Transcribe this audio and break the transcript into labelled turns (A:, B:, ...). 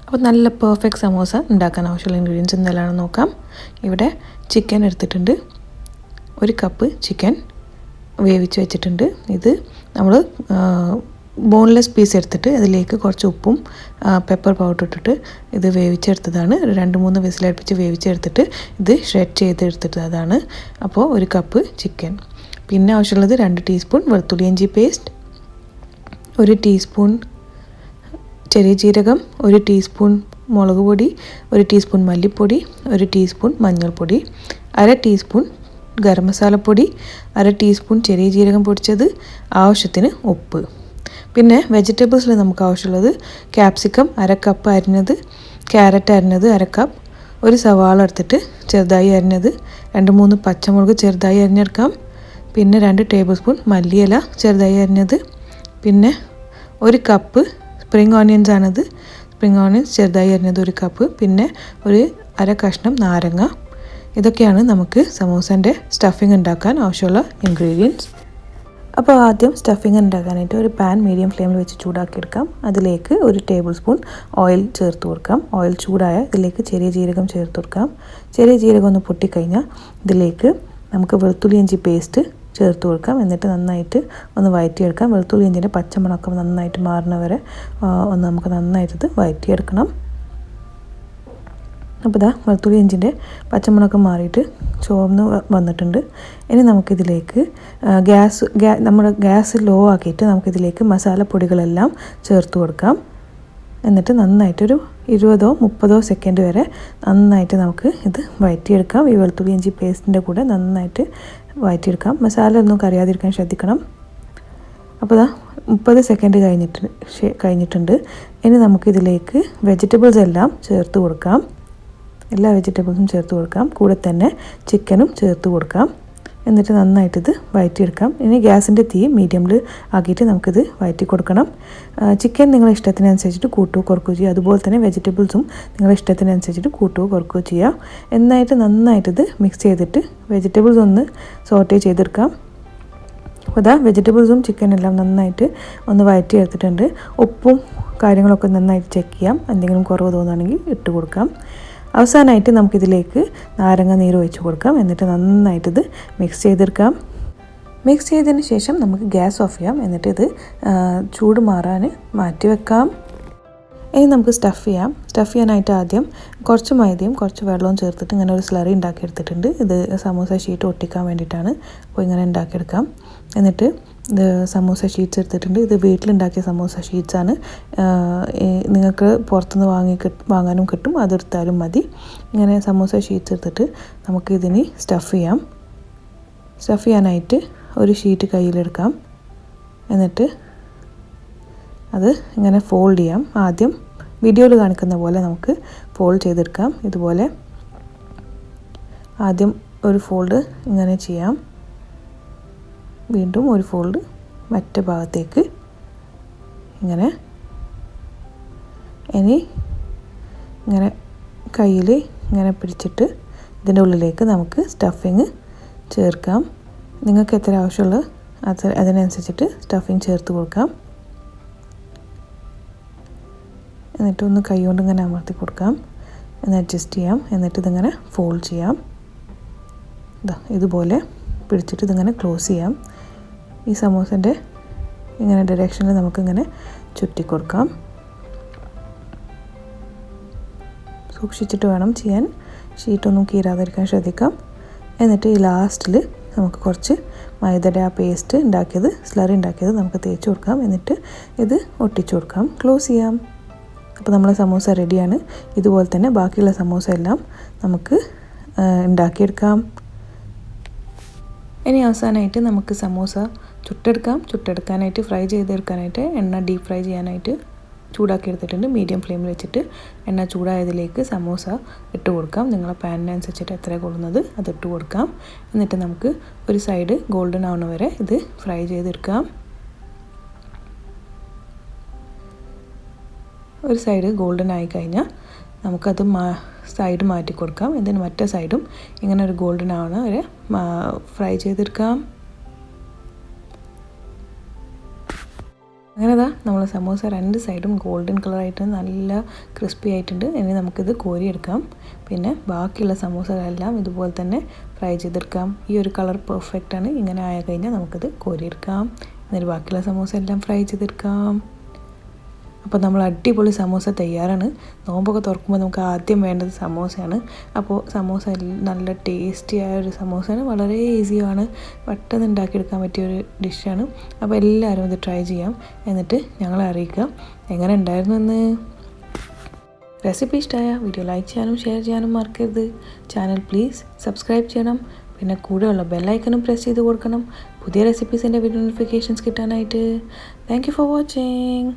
A: അപ്പോൾ നല്ല പെർഫെക്റ്റ് സമോസ ഉണ്ടാക്കാൻ ആവശ്യമുള്ള ഇൻഗ്രീഡിയൻസ് എന്തെല്ലാമാണെന്ന് നോക്കാം. ഇവിടെ ചിക്കൻ എടുത്തിട്ടുണ്ട്, 1 കപ്പ് ചിക്കൻ വേവിച്ച് വെച്ചിട്ടുണ്ട്. ഇത് നമ്മൾ ബോൺലെസ് പീസ് എടുത്തിട്ട് അതിലേക്ക് കുറച്ച് ഉപ്പും പെപ്പർ പൗഡർ ഇട്ടിട്ട് ഇത് വേവിച്ചെടുത്തതാണ്. 2-3 വിസിലടുപ്പിച്ച് വേവിച്ചെടുത്തിട്ട് ഇത് ഷ്രെഡ് ചെയ്തെടുത്തിട്ടതാണ്. അപ്പോൾ 1 കപ്പ് ചിക്കൻ. പിന്നെ ആവശ്യമുള്ളത് 2 ടീസ്പൂൺ വെളുത്തുള്ളി ഇഞ്ചി പേസ്റ്റ്, 1 ടീസ്പൂൺ ചെറിയ ജീരകം, 1 ടീസ്പൂൺ മുളക് പൊടി, 1 ടീസ്പൂൺ മല്ലിപ്പൊടി, 1 ടീസ്പൂൺ മഞ്ഞൾപ്പൊടി, 1/2 ടീസ്പൂൺ ഗരം മസാലപ്പൊടി, 1/2 ടീസ്പൂൺ ചെറിയ ജീരകം പൊടിച്ചത്, ആവശ്യത്തിന് ഉപ്പ്. പിന്നെ വെജിറ്റബിൾസിൽ നമുക്ക് ആവശ്യമുള്ളത് ക്യാപ്സിക്കം 1/2 കപ്പ് അരിഞ്ഞത്, ക്യാരറ്റ് അരിഞ്ഞത് 1/2 കപ്പ്, 1 സവാള എടുത്തിട്ട് ചെറുതായി അരിഞ്ഞത്, 2-3 പച്ചമുളക് ചെറുതായി അരിഞ്ഞെടുക്കാം. പിന്നെ 2 ടേബിൾ സ്പൂൺ മല്ലിയില ചെറുതായി അരിഞ്ഞത്, പിന്നെ 1 കപ്പ് സ്പ്രിംഗ് ഓണിയൻസ് ആണത്, സ്പ്രിംഗ് ഓണിയൻസ് ചെറുതായി അരിഞ്ഞത് 1 കപ്പ്, പിന്നെ 1/2 കഷ്ണം നാരങ്ങ. ഇതൊക്കെയാണ് നമുക്ക് സമൂസൻ്റെ സ്റ്റഫിങ് ഉണ്ടാക്കാൻ ആവശ്യമുള്ള ഇൻഗ്രീഡിയൻസ്. അപ്പോൾ ആദ്യം സ്റ്റഫിങ് ഉണ്ടാക്കാനായിട്ട് ഒരു പാൻ മീഡിയം ഫ്ലെയിമിൽ വെച്ച് ചൂടാക്കിയെടുക്കാം. അതിലേക്ക് 1 ടേബിൾ സ്പൂൺ ഓയിൽ ചേർത്ത് കൊടുക്കാം. ഓയിൽ ചൂടായ ഇതിലേക്ക് ചെറിയ ജീരകം ചേർത്ത് കൊടുക്കാം. ചെറിയ ജീരകം ഒന്ന് പൊട്ടിക്കഴിഞ്ഞാൽ ഇതിലേക്ക് നമുക്ക് വെളുത്തുള്ളി ഇഞ്ചി പേസ്റ്റ് ചേർത്ത് കൊടുക്കാം. എന്നിട്ട് നന്നായിട്ട് ഒന്ന് വഴറ്റിയെടുക്കാം. വെളുത്തുള്ളി ഇഞ്ചിൻ്റെ പച്ചമണക്കം നന്നായിട്ട് മാറുന്നവരെ ഒന്ന് നമുക്ക് നന്നായിട്ട് വഴറ്റിയെടുക്കണം. അപ്പോൾ ഇതാ വെളുത്തുള്ളി ഇഞ്ചിൻ്റെ പച്ചമുളകൊക്കെ മാറിയിട്ട് ചുവന്ന് വന്നിട്ടുണ്ട്. ഇനി നമുക്കിതിലേക്ക് നമ്മുടെ ഗ്യാസ് ലോ ആക്കിയിട്ട് നമുക്കിതിലേക്ക് മസാലപ്പൊടികളെല്ലാം ചേർത്ത് കൊടുക്കാം. എന്നിട്ട് നന്നായിട്ടൊരു 20-30 സെക്കൻഡ് വരെ നന്നായിട്ട് നമുക്ക് ഇത് വഴറ്റിയെടുക്കാം. ഈ വെളുത്തുള്ളി ഇഞ്ചി പേസ്റ്റിൻ്റെ കൂടെ നന്നായിട്ട് വഴറ്റിയെടുക്കാം. മസാല ഒന്നും കറിയാതിരിക്കാൻ ശ്രദ്ധിക്കണം. അപ്പോൾ ഇതാ 30 സെക്കൻഡ് കഴിഞ്ഞിട്ടുണ്ട്. ഇനി നമുക്കിതിലേക്ക് വെജിറ്റബിൾസ് എല്ലാം ചേർത്ത് കൊടുക്കാം. എല്ലാ വെജിറ്റബിൾസും ചേർത്ത് കൊടുക്കാം. കൂടെ തന്നെ ചിക്കനും ചേർത്ത് കൊടുക്കാം. എന്നിട്ട് നന്നായിട്ടിത് വഴറ്റിയെടുക്കാം. ഇനി ഗ്യാസിൻ്റെ തീ മീഡിയമിൽ ആക്കിയിട്ട് നമുക്കിത് വഴറ്റി കൊടുക്കണം. ചിക്കൻ നിങ്ങളുടെ ഇഷ്ടത്തിനനുസരിച്ചിട്ട് കൂട്ടുകയോ കുറക്കുകയോ ചെയ്യുക. അതുപോലെ തന്നെ വെജിറ്റബിൾസും നിങ്ങളുടെ ഇഷ്ടത്തിനനുസരിച്ചിട്ട് കൂട്ടുകയോ കുറക്കുകയോ ചെയ്യാം. നന്നായിട്ടിത് മിക്സ് ചെയ്തിട്ട് വെജിറ്റബിൾസ് ഒന്ന് സോട്ടേ ചെയ്തെടുക്കാം. അപ്പോൾ ഇതാ വെജിറ്റബിൾസും ചിക്കനെല്ലാം നന്നായിട്ട് ഒന്ന് വഴറ്റിയെടുത്തിട്ടുണ്ട്. ഉപ്പും കാര്യങ്ങളൊക്കെ നന്നായിട്ട് ചെക്ക് ചെയ്യാം. എന്തെങ്കിലും കുറവ് തോന്നുകയാണെങ്കിൽ ഇട്ട് കൊടുക്കാം. അവസാനമായിട്ട് നമുക്കിതിലേക്ക് നാരങ്ങ നീര് ഒഴിച്ച് കൊടുക്കാം. എന്നിട്ട് നന്നായിട്ടിത് മിക്സ് ചെയ്തെടുക്കാം. മിക്സ് ചെയ്തതിന് ശേഷം നമുക്ക് ഗ്യാസ് ഓഫ് ചെയ്യാം. എന്നിട്ട് ഇത് ചൂട് മാറാൻ മാറ്റി വെക്കാം. ഇനി നമുക്ക് സ്റ്റഫ് ചെയ്യാനായിട്ട് ആദ്യം കുറച്ച് മൈദയും കുറച്ച് വെള്ളവും ചേർത്തിട്ട് ഇങ്ങനെ ഒരു സ്ലറി ഉണ്ടാക്കിയെടുത്തിട്ടുണ്ട്. ഇത് സമൂസ ഷീറ്റ് ഒട്ടിക്കാൻ വേണ്ടിയിട്ടാണ്. അപ്പോൾ ഇങ്ങനെ ഉണ്ടാക്കിയെടുക്കാം. എന്നിട്ട് ഇത് സമൂസ ഷീറ്റ്സ് എടുത്തിട്ടുണ്ട്. ഇത് വീട്ടിലുണ്ടാക്കിയ സമൂസ ഷീറ്റ്സാണ്. നിങ്ങൾക്ക് പുറത്തുനിന്ന് വാങ്ങാനും കിട്ടും, അതെടുത്താലും മതി. ഇങ്ങനെ സമൂസ ഷീറ്റ്സ് എടുത്തിട്ട് നമുക്ക് ഇതിന് സ്റ്റഫ് ചെയ്യാനായിട്ട് ഒരു ഷീറ്റ് കയ്യിലെടുക്കാം. എന്നിട്ട് അത് ഇങ്ങനെ ഫോൾഡ് ചെയ്യാം. ആദ്യം വീഡിയോയിൽ കാണിക്കുന്ന പോലെ നമുക്ക് ഫോൾഡ് ചെയ്തെടുക്കാം. ഇതുപോലെ ആദ്യം ഒരു ഫോൾഡ് ഇങ്ങനെ ചെയ്യാം. വീണ്ടും ഒരു ഫോൾഡ് മറ്റേ ഭാഗത്തേക്ക് ഇങ്ങനെ. ഇനി ഇങ്ങനെ കയ്യിൽ ഇങ്ങനെ പിടിച്ചിട്ട് ഇതിൻ്റെ ഉള്ളിലേക്ക് നമുക്ക് സ്റ്റഫിങ് ചേർക്കാം. നിങ്ങൾക്ക് എത്ര ആവശ്യമുള്ള അതിനനുസരിച്ചിട്ട് സ്റ്റഫിങ് ചേർത്ത് കൊടുക്കാം. എന്നിട്ടൊന്ന് കൈ കൊണ്ട് ഇങ്ങനെ അമർത്തി കൊടുക്കാം. ഒന്ന് അഡ്ജസ്റ്റ് ചെയ്യാം. എന്നിട്ട് ഇതിങ്ങനെ ഫോൾഡ് ചെയ്യാം. ഇതുപോലെ പിടിച്ചിട്ട് ഇതിങ്ങനെ ക്ലോസ് ചെയ്യാം. ഈ സമൂസൻ്റെ ഇങ്ങനെ ഡയറക്ഷനിൽ നമുക്കിങ്ങനെ ചുറ്റി കൊടുക്കാം. സൂക്ഷിച്ചിട്ട് വേണം ചെയ്യാൻ. ഷീറ്റൊന്നും കീറാതിരിക്കാൻ ശ്രദ്ധിക്കാം. എന്നിട്ട് ഈ ലാസ്റ്റിൽ നമുക്ക് കുറച്ച് മൈദയുടെ ആ പേസ്റ്റ് സ്ലറി ഉണ്ടാക്കിയത് നമുക്ക് തേച്ച് കൊടുക്കാം. എന്നിട്ട് ഇത് ഒട്ടിച്ചു കൊടുക്കാം. ക്ലോസ് ചെയ്യാം. അപ്പോൾ നമ്മളെ സമൂസ റെഡിയാണ്. ഇതുപോലെ തന്നെ ബാക്കിയുള്ള സമൂസ എല്ലാം നമുക്ക് ഉണ്ടാക്കിയെടുക്കാം. ഇനി അവസാനമായിട്ട് നമുക്ക് സമൂസ ചുട്ടെടുക്കാനായിട്ട് ഫ്രൈ ചെയ്തെടുക്കാനായിട്ട് എണ്ണ ഡീപ്പ് ഫ്രൈ ചെയ്യാനായിട്ട് ചൂടാക്കി എടുത്തിട്ടുണ്ട്. മീഡിയം ഫ്ലെയിമിൽ വെച്ചിട്ട് എണ്ണ ചൂടായതിലേക്ക് സമൂസ ഇട്ട് കൊടുക്കാം. നിങ്ങളെ പാനിനനുസരിച്ചിട്ട് എത്ര കൊള്ളുന്നത് അതിട്ട് കൊടുക്കാം. എന്നിട്ട് നമുക്ക് ഒരു സൈഡ് ഗോൾഡൻ ആവുന്ന വരെ ഇത് ഫ്രൈ ചെയ്തെടുക്കാം. ഒരു സൈഡ് ഗോൾഡൻ ആയി കഴിഞ്ഞാൽ നമുക്കത് സൈഡ് മാറ്റി കൊടുക്കാം. എന്നിട്ട് മറ്റേ സൈഡും ഇങ്ങനെ ഒരു ഗോൾഡൻ ആവുന്ന വരെ ഫ്രൈ ചെയ്തെടുക്കാം. അങ്ങനെ നമ്മൾ സമോസ രണ്ട് സൈഡും ഗോൾഡൻ കളറായിട്ട് നല്ല ക്രിസ്പി ആയിട്ടുണ്ട്. ഇനി നമുക്കിത് കോരിയെടുക്കാം. പിന്നെ ബാക്കിയുള്ള സമോസകളെല്ലാം ഇതുപോലെ തന്നെ ഫ്രൈ ചെയ്തെടുക്കാം. ഈ ഒരു കളർ പെർഫെക്റ്റാണ്. ഇങ്ങനെ ആയി കഴിഞ്ഞാൽ നമുക്കിത് കോരിയെടുക്കാം. എന്നിട്ട് ബാക്കിയുള്ള സമോസ എല്ലാം ഫ്രൈ ചെയ്തെടുക്കാം. അപ്പോൾ നമ്മൾ അടിപൊളി സമോസ തയ്യാറാണ്. നോമ്പൊക്കെ തുറക്കുമ്പോൾ നമുക്ക് ആദ്യം വേണ്ടത് സമോസയാണ്. അപ്പോൾ സമോസ നല്ല ടേസ്റ്റിയായ ഒരു സമോസയാണ്. വളരെ ഈസിയാണ്, പെട്ടെന്ന് ഉണ്ടാക്കിയെടുക്കാൻ പറ്റിയൊരു ഡിഷാണ്. അപ്പോൾ എല്ലാവരും ഇത് ട്രൈ ചെയ്യാം. എന്നിട്ട് ഞങ്ങളെ അറിയിക്കുക എങ്ങനെ ഉണ്ടായിരുന്നു എന്ന്. റെസിപ്പി ഇഷ്ടമായ വീഡിയോ ലൈക്ക് ചെയ്യാനും ഷെയർ ചെയ്യാനും മറക്കരുത്. ചാനൽ പ്ലീസ് സബ്സ്ക്രൈബ് ചെയ്യണം. പിന്നെ കൂടെയുള്ള ബെല്ലൈക്കനും പ്രസ് ചെയ്ത് കൊടുക്കണം പുതിയ റെസിപ്പീസിൻ്റെ വീഡിയോ നോട്ടിഫിക്കേഷൻസ് കിട്ടാനായിട്ട്. Thank you for watching.